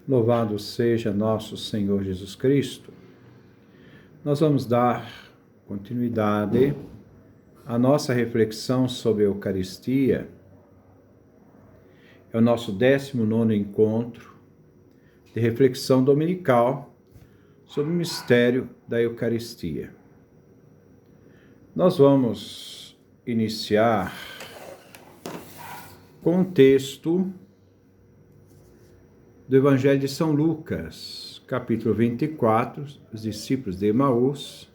Louvado seja nosso Senhor Jesus Cristo. Nós vamos dar continuidade à nossa reflexão sobre a Eucaristia. É o nosso 19º encontro de reflexão dominical sobre o mistério da Eucaristia. Nós vamos iniciar com um texto do Evangelho de São Lucas, capítulo 24, os discípulos de Emaús,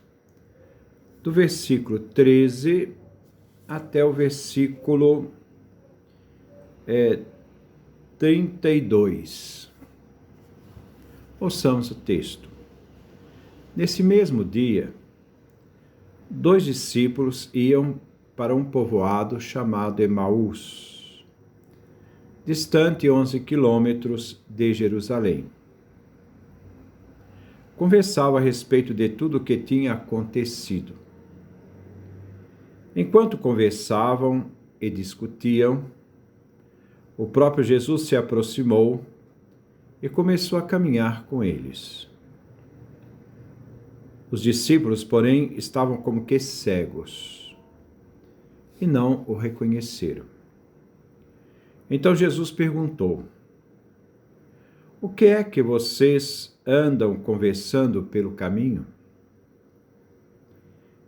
do versículo 13 até o versículo 32. Ouçamos o texto. Nesse mesmo dia, 2 discípulos iam para um povoado chamado Emaús, distante 11 quilômetros de Jerusalém. Conversavam a respeito de tudo o que tinha acontecido. Enquanto conversavam e discutiam, o próprio Jesus se aproximou e começou a caminhar com eles. Os discípulos, porém, estavam como que cegos e não o reconheceram. Então Jesus perguntou: o que é que vocês andam conversando pelo caminho?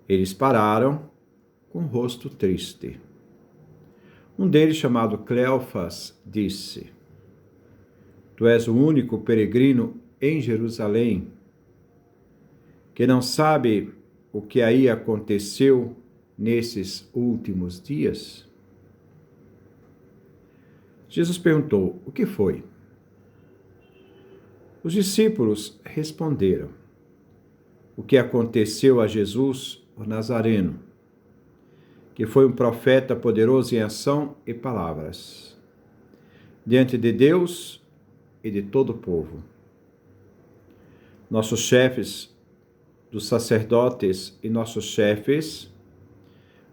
Eles pararam com o rosto triste. Um deles, chamado Cleofas, disse: Tu és o único peregrino em Jerusalém que não sabe o que aí aconteceu nesses últimos dias? Jesus perguntou: o que foi? Os discípulos responderam: o que aconteceu a Jesus, o Nazareno, que foi um profeta poderoso em ação e palavras, diante de Deus e de todo o povo. Nossos chefes dos sacerdotes e nossos chefes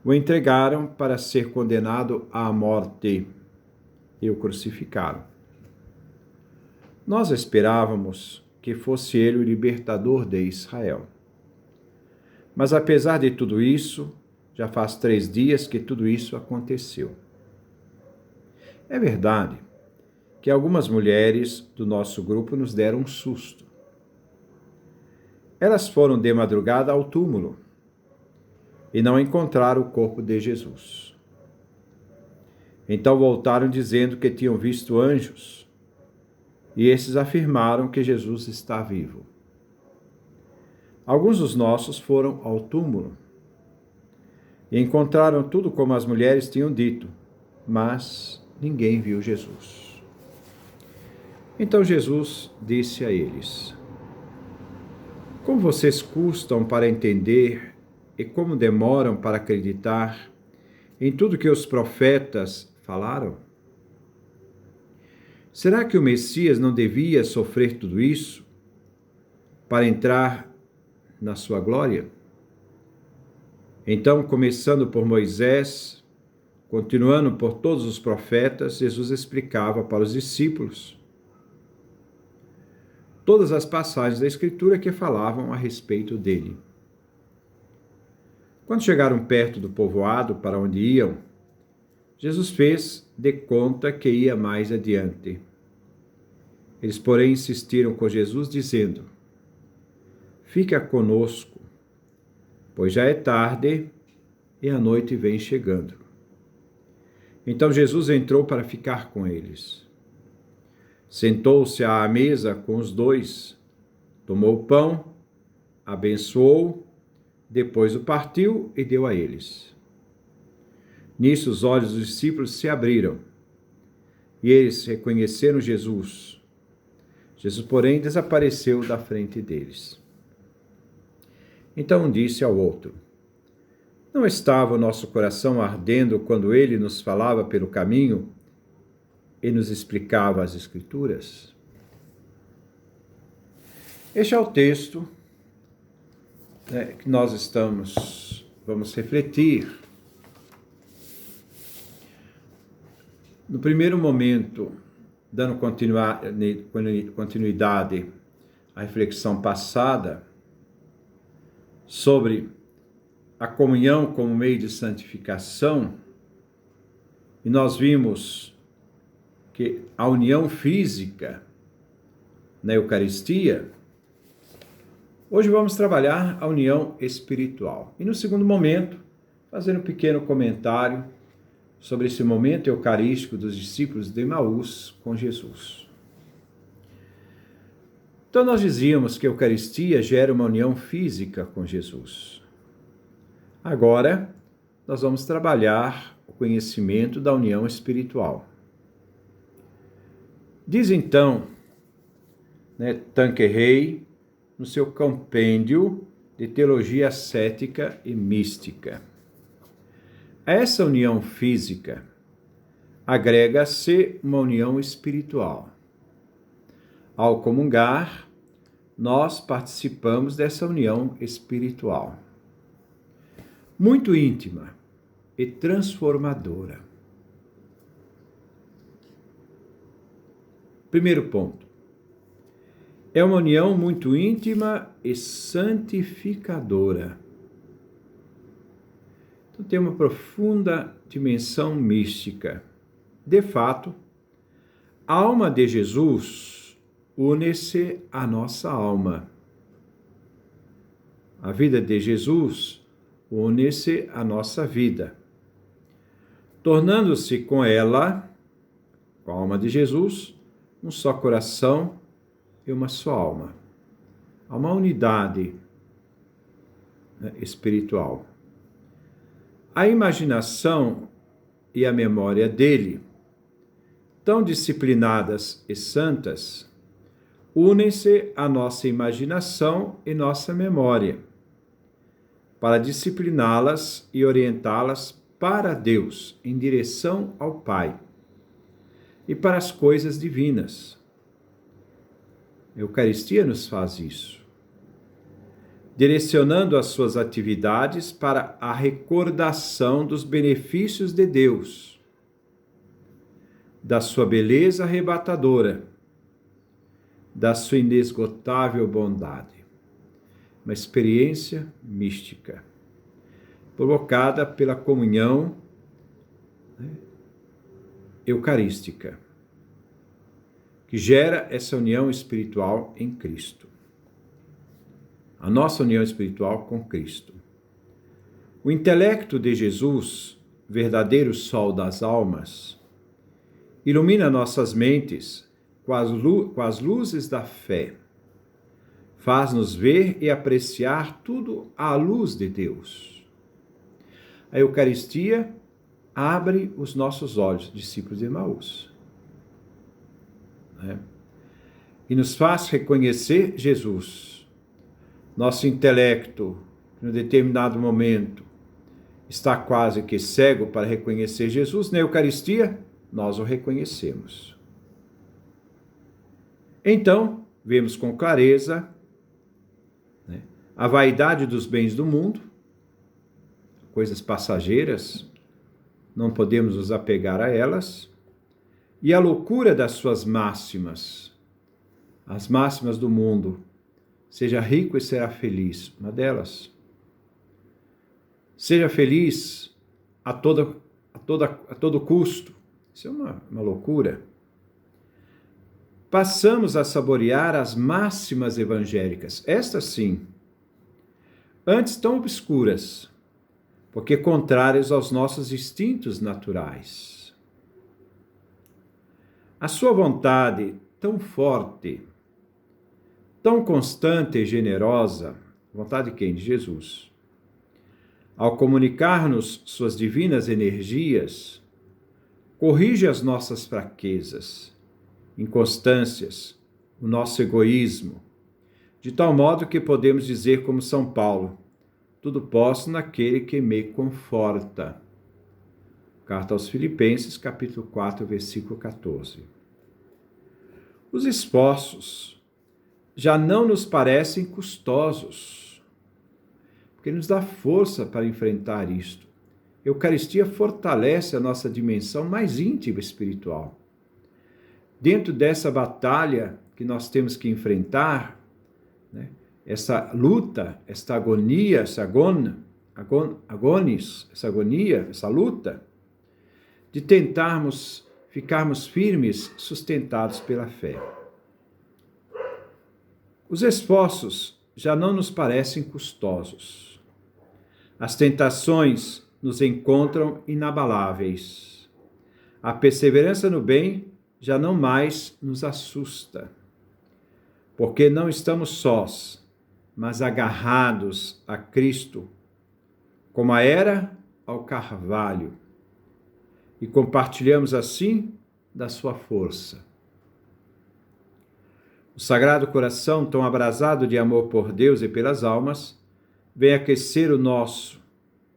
o entregaram para ser condenado à morte e o crucificaram. Nós esperávamos que fosse ele o libertador de Israel. Mas apesar de tudo isso, já faz 3 dias que tudo isso aconteceu. É verdade que algumas mulheres do nosso grupo nos deram um susto. Elas foram de madrugada ao túmulo e não encontraram o corpo de Jesus. Então voltaram dizendo que tinham visto anjos, e esses afirmaram que Jesus está vivo. Alguns dos nossos foram ao túmulo e encontraram tudo como as mulheres tinham dito, mas ninguém viu Jesus. Então Jesus disse a eles: como vocês custam para entender e como demoram para acreditar em tudo que os profetas falaram? Será que o Messias não devia sofrer tudo isso para entrar na sua glória? Então, começando por Moisés, continuando por todos os profetas, Jesus explicava para os discípulos todas as passagens da Escritura que falavam a respeito dele. Quando chegaram perto do povoado para onde iam, Jesus fez de conta que ia mais adiante. Eles, porém, insistiram com Jesus, dizendo: fica conosco, pois já é tarde e a noite vem chegando. Então Jesus entrou para ficar com eles. Sentou-se à mesa com os 2, tomou o pão, abençoou, depois o partiu e deu a eles. Nisso os olhos dos discípulos se abriram e eles reconheceram Jesus. Jesus, porém, desapareceu da frente deles. Então um disse ao outro: não estava o nosso coração ardendo quando ele nos falava pelo caminho e nos explicava as Escrituras? Este é o texto que nós vamos refletir. No primeiro momento, dando continuidade à reflexão passada sobre a comunhão como meio de santificação, e nós vimos que a união física na Eucaristia, hoje vamos trabalhar a união espiritual. E no segundo momento, fazer um pequeno comentário sobre esse momento eucarístico dos discípulos de Emaús com Jesus. Então nós dizíamos que a Eucaristia gera uma união física com Jesus. Agora, nós vamos trabalhar o conhecimento da união espiritual. Diz então, Tanqueray, no seu compêndio de teologia ascética e mística. A essa união física agrega-se uma união espiritual. Ao comungar, nós participamos dessa união espiritual, muito íntima e transformadora. Primeiro ponto. É uma união muito íntima e santificadora. Então tem uma profunda dimensão mística. De fato, a alma de Jesus une-se à nossa alma. A vida de Jesus une-se à nossa vida, tornando-se com ela, com a alma de Jesus, um só coração e uma só alma. Há uma unidade espiritual. A imaginação e a memória dele, tão disciplinadas e santas, unem-se à nossa imaginação e nossa memória, para discipliná-las e orientá-las para Deus, em direção ao Pai, e para as coisas divinas. A Eucaristia nos faz isso, direcionando as suas atividades para a recordação dos benefícios de Deus, da sua beleza arrebatadora, da sua inesgotável bondade. Uma experiência mística, provocada pela comunhão eucarística, que gera essa união espiritual em Cristo. A nossa união espiritual com Cristo. O intelecto de Jesus, verdadeiro sol das almas, ilumina nossas mentes com as luzes da fé. Faz-nos ver e apreciar tudo à luz de Deus. A Eucaristia abre os nossos olhos, discípulos de Emaús, e nos faz reconhecer Jesus. Nosso intelecto, em um determinado momento, está quase que cego para reconhecer Jesus. Na Eucaristia, nós o reconhecemos. Então, vemos com clareza a vaidade dos bens do mundo, coisas passageiras, não podemos nos apegar a elas, e a loucura das suas máximas, as máximas do mundo. Seja rico e será feliz, uma delas. Seja feliz a todo custo. Isso é uma loucura. Passamos a saborear as máximas evangélicas, estas sim, antes tão obscuras, porque contrárias aos nossos instintos naturais. A sua vontade tão forte, tão constante e generosa, vontade de quem? De Jesus. Ao comunicar-nos suas divinas energias, corrige as nossas fraquezas, inconstâncias, o nosso egoísmo, de tal modo que podemos dizer como São Paulo: tudo posso naquele que me conforta. Carta aos Filipenses, capítulo 4, versículo 14. Os esforços já não nos parecem custosos, porque nos dá força para enfrentar isto. A Eucaristia fortalece a nossa dimensão mais íntima espiritual. dentro dessa batalha que nós temos que enfrentar, né, essa luta, essa agonia, essa agonia, essa luta, de tentarmos ficarmos firmes, sustentados pela fé. Os esforços já não nos parecem custosos. As tentações nos encontram inabaláveis. A perseverança no bem já não mais nos assusta, porque não estamos sós, mas agarrados a Cristo, como a era ao carvalho, e compartilhamos assim da sua força. O Sagrado Coração, tão abrasado de amor por Deus e pelas almas, vem aquecer o nosso,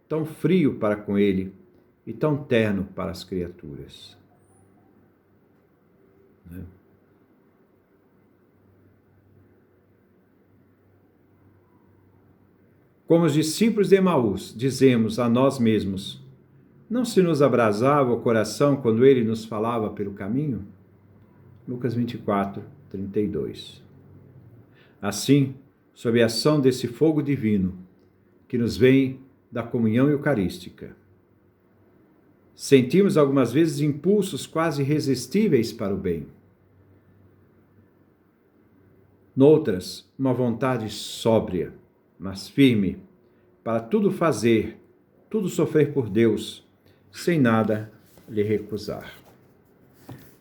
tão frio para com Ele e tão terno para as criaturas. Como os discípulos de Emaús, dizemos a nós mesmos: não se nos abrasava o coração quando Ele nos falava pelo caminho? Lucas 24, 32. Assim, sob a ação desse fogo divino, que nos vem da comunhão eucarística, sentimos algumas vezes impulsos quase irresistíveis para o bem. Noutras, uma vontade sóbria, mas firme, para tudo fazer, tudo sofrer por Deus, sem nada lhe recusar.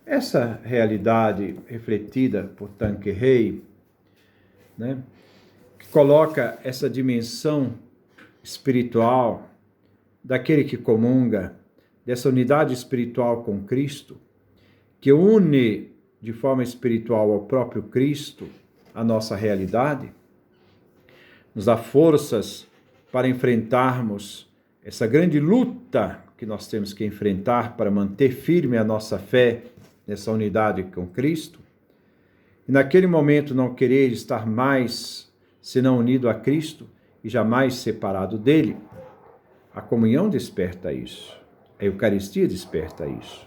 Essa realidade refletida por Tanqueray, né, que coloca essa dimensão espiritual daquele que comunga, dessa unidade espiritual com Cristo, que une de forma espiritual ao próprio Cristo a nossa realidade, nos dá forças para enfrentarmos essa grande luta que nós temos que enfrentar para manter firme a nossa fé nessa unidade com Cristo, e naquele momento não querer estar mais senão unido a Cristo e jamais separado dele. A comunhão desperta isso, a Eucaristia desperta isso.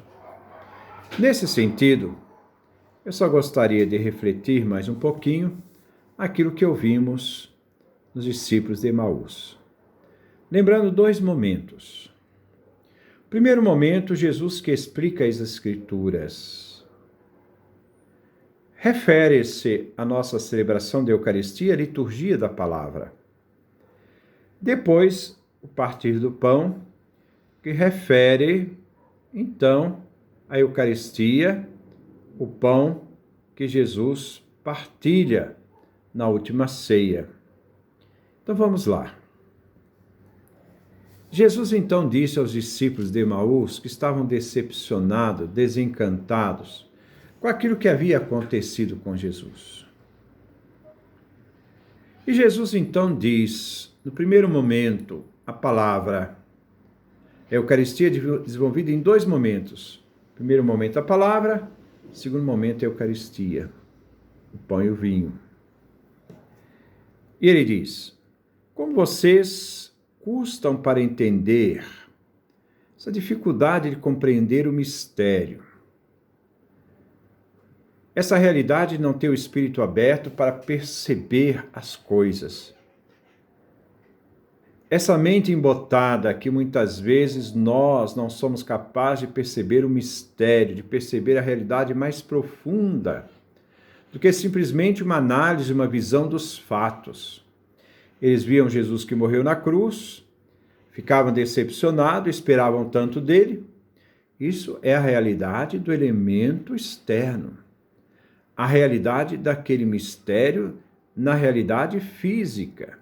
Nesse sentido, eu só gostaria de refletir mais um pouquinho aquilo que ouvimos nos discípulos de Emaús. Lembrando dois momentos. O primeiro momento, Jesus que explica as Escrituras. Refere-se à nossa celebração da Eucaristia, a liturgia da palavra. Depois, o partir do pão, que refere, então, a Eucaristia, o pão que Jesus partilha na última ceia. Então vamos lá. Jesus então disse aos discípulos de Emaús que estavam decepcionados, desencantados com aquilo que havia acontecido com Jesus. E Jesus então diz, no primeiro momento, a palavra, a Eucaristia desenvolvida em dois momentos. Primeiro momento a palavra, segundo momento a Eucaristia, o pão e o vinho. E ele diz: como vocês custam para entender essa dificuldade de compreender o mistério, essa realidade de não ter o espírito aberto para perceber as coisas, essa mente embotada que muitas vezes nós não somos capazes de perceber o mistério, de perceber a realidade mais profunda do que simplesmente uma análise, uma visão dos fatos. Eles viam Jesus que morreu na cruz, ficavam decepcionados, esperavam tanto dele. Isso é a realidade do elemento externo. A realidade daquele mistério na realidade física.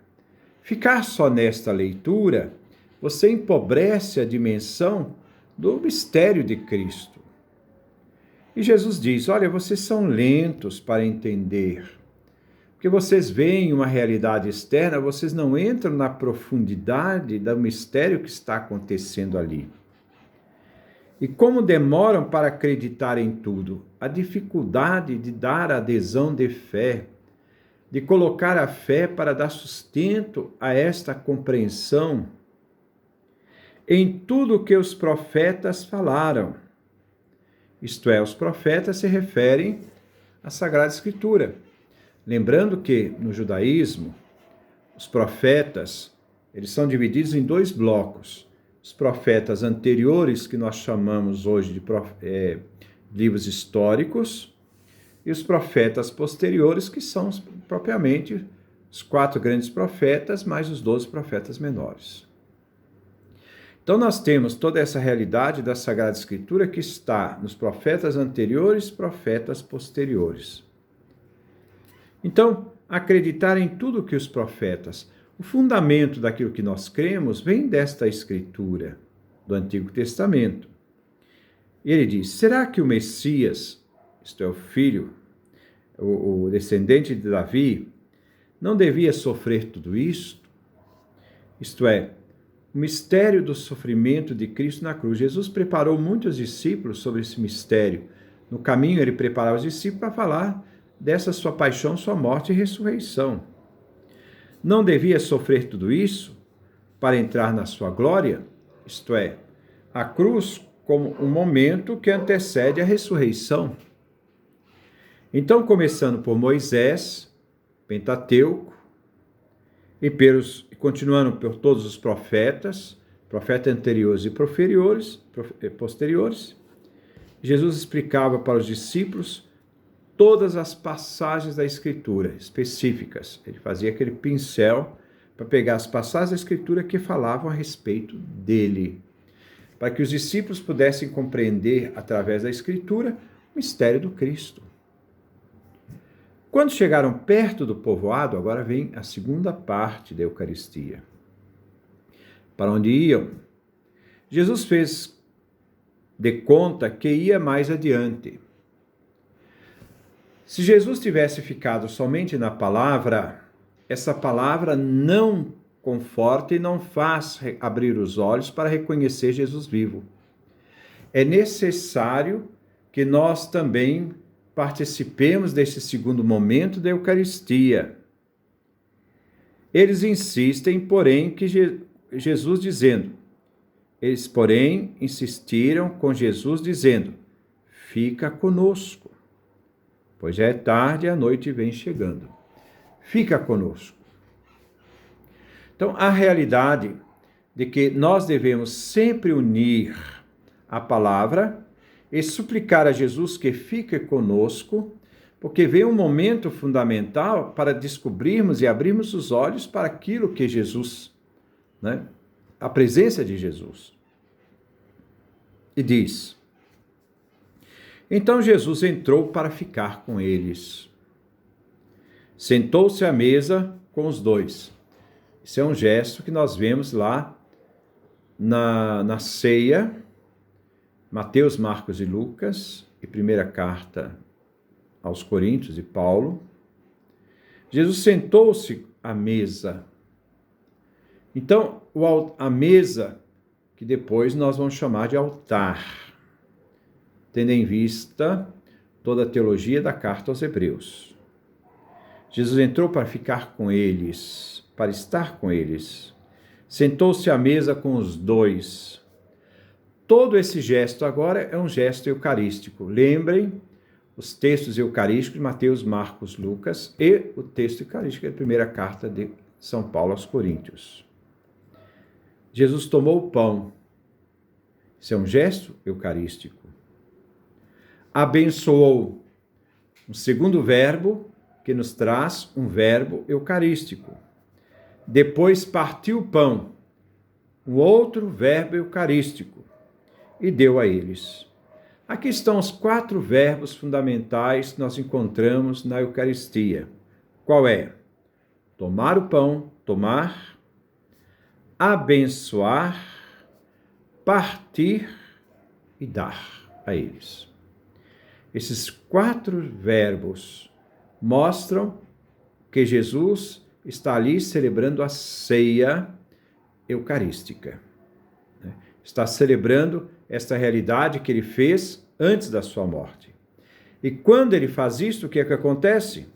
Ficar só nesta leitura, você empobrece a dimensão do mistério de Cristo. E Jesus diz: olha, vocês são lentos para entender. Porque vocês veem uma realidade externa, vocês não entram na profundidade do mistério que está acontecendo ali. E como demoram para acreditar em tudo, a dificuldade de dar adesão de fé, de colocar a fé para dar sustento a esta compreensão em tudo o que os profetas falaram. Isto é, os profetas se referem à Sagrada Escritura. Lembrando que no judaísmo, os profetas, eles são divididos em dois blocos. Os profetas anteriores, que nós chamamos hoje de livros históricos, e os profetas posteriores, que são propriamente os 4 grandes profetas, mais os 12 profetas menores. Então nós temos toda essa realidade da Sagrada Escritura que está nos profetas anteriores e profetas posteriores. Então, acreditar em tudo que os profetas, o fundamento daquilo que nós cremos vem desta Escritura, do Antigo Testamento. E ele diz, será que o Messias, isto é, o filho, o descendente de Davi, não devia sofrer tudo isto? Isto é, o mistério do sofrimento de Cristo na cruz. Jesus preparou muitos discípulos sobre esse mistério. No caminho, ele preparava os discípulos para falar dessa sua paixão, sua morte e ressurreição. Não devia sofrer tudo isso para entrar na sua glória? Isto é, a cruz como um momento que antecede a ressurreição. Então, começando por Moisés, Pentateuco, e continuando por todos os profetas anteriores e posteriores, Jesus explicava para os discípulos todas as passagens da Escritura específicas. Ele fazia aquele pincel para pegar as passagens da Escritura que falavam a respeito dele, para que os discípulos pudessem compreender, através da Escritura, o mistério do Cristo. Quando chegaram perto do povoado, agora vem a segunda parte da Eucaristia. Para onde iam? Jesus fez de conta que ia mais adiante. Se Jesus tivesse ficado somente na palavra, essa palavra não conforta e não faz abrir os olhos para reconhecer Jesus vivo. É necessário que nós também participemos desse segundo momento da Eucaristia. Eles insistem, porém, que Jesus dizendo, eles, porém, insistiram com Jesus dizendo, fica conosco, pois já é tarde e a noite vem chegando. Fica conosco. Então, a realidade de que nós devemos sempre unir a palavra e suplicar a Jesus que fique conosco, porque vem um momento fundamental para descobrirmos e abrirmos os olhos para aquilo que Jesus, a presença de Jesus. E diz, então Jesus entrou para ficar com eles. Sentou-se à mesa com os dois. Isso é um gesto que nós vemos lá na ceia, Mateus, Marcos e Lucas, e primeira carta aos Coríntios de Paulo. Jesus sentou-se à mesa. Então, a mesa, que depois nós vamos chamar de altar, tendo em vista toda a teologia da carta aos Hebreus. Jesus entrou para ficar com eles, para estar com eles. Sentou-se à mesa com os dois. Todo esse gesto agora é um gesto eucarístico. Lembrem os textos eucarísticos de Mateus, Marcos, Lucas e o texto eucarístico da primeira carta de São Paulo aos Coríntios. Jesus tomou o pão. Isso é um gesto eucarístico. Abençoou. Um segundo verbo que nos traz um verbo eucarístico. Depois partiu o pão. Um outro verbo eucarístico. E deu a eles. Aqui estão os 4 verbos fundamentais que nós encontramos na Eucaristia. Qual é? Tomar o pão, tomar, abençoar, partir e dar a eles. Esses 4 verbos mostram que Jesus está ali celebrando a ceia eucarística. Está celebrando esta realidade que ele fez antes da sua morte. E quando ele faz isso, o que é que acontece?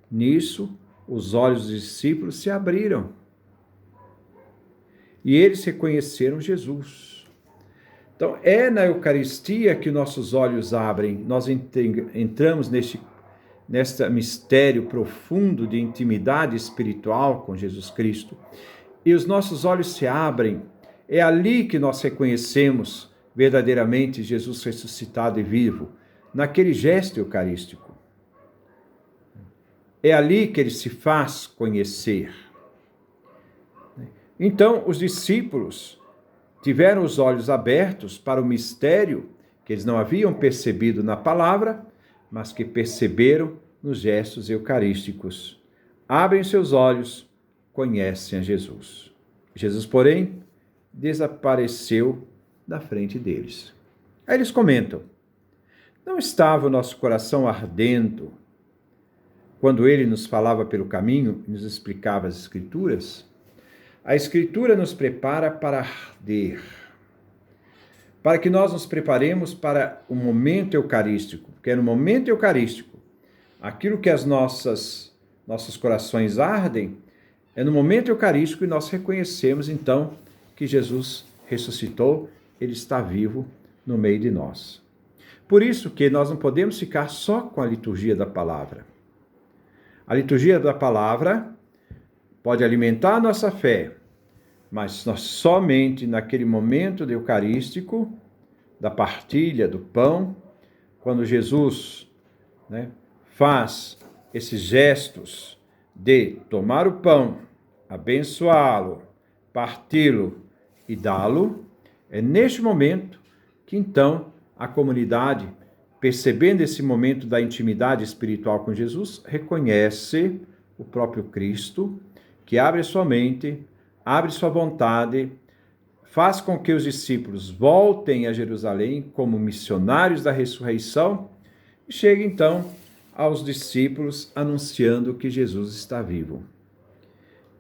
Nisso, os olhos dos discípulos se abriram. E eles reconheceram Jesus. Então, é na Eucaristia que nossos olhos abrem, nós entramos neste mistério profundo de intimidade espiritual com Jesus Cristo, e os nossos olhos se abrem. É ali que nós reconhecemos verdadeiramente Jesus ressuscitado e vivo, naquele gesto eucarístico. É ali que ele se faz conhecer. Então, os discípulos tiveram os olhos abertos para o mistério que eles não haviam percebido na palavra, mas que perceberam nos gestos eucarísticos. Abrem seus olhos, conhecem a Jesus. Jesus, porém, desapareceu da frente deles. Aí eles comentam: não estava o nosso coração ardendo quando ele nos falava pelo caminho e nos explicava as Escrituras? A Escritura nos prepara para arder, para que nós nos preparemos para o momento eucarístico, porque é no momento eucarístico, aquilo que nossos corações ardem, é no momento eucarístico que nós reconhecemos, então, que Jesus ressuscitou, ele está vivo no meio de nós. Por isso que nós não podemos ficar só com a liturgia da palavra. A liturgia da palavra pode alimentar a nossa fé, mas nós somente naquele momento eucarístico, da partilha do pão, quando Jesus faz esses gestos de tomar o pão, abençoá-lo, parti-lo e dá-lo, é neste momento que então a comunidade, percebendo esse momento da intimidade espiritual com Jesus, reconhece o próprio Cristo, que abre sua mente, abre sua vontade, faz com que os discípulos voltem a Jerusalém como missionários da ressurreição e chega então aos discípulos anunciando que Jesus está vivo.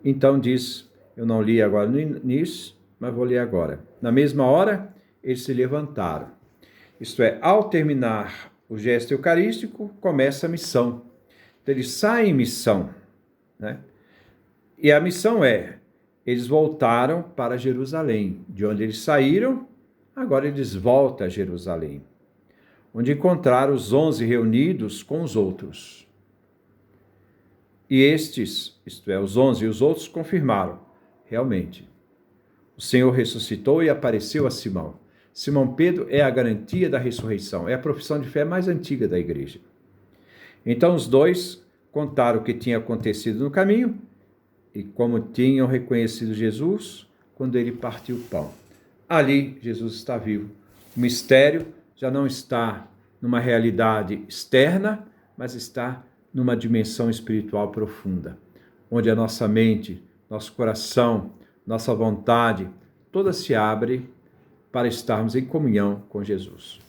Então diz, eu não li agora nisso, mas vou ler agora. Na mesma hora, eles se levantaram. Isto é, ao terminar o gesto eucarístico, começa a missão. Então, eles saem em missão, E a missão eles voltaram para Jerusalém. De onde eles saíram, agora eles voltam a Jerusalém, onde encontraram os 11 reunidos com os outros. E estes, isto é, os 11 e os outros, confirmaram, realmente, o Senhor ressuscitou e apareceu a Simão. Simão Pedro é a garantia da ressurreição, é a profissão de fé mais antiga da igreja. Então os dois contaram o que tinha acontecido no caminho e como tinham reconhecido Jesus quando ele partiu o pão. Ali Jesus está vivo. O mistério já não está numa realidade externa, mas está numa dimensão espiritual profunda, onde a nossa mente, nosso coração, nossa vontade, toda se abre para estarmos em comunhão com Jesus.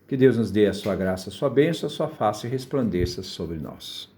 Que Deus nos dê a sua graça, a sua bênção, a sua face resplandeça sobre nós.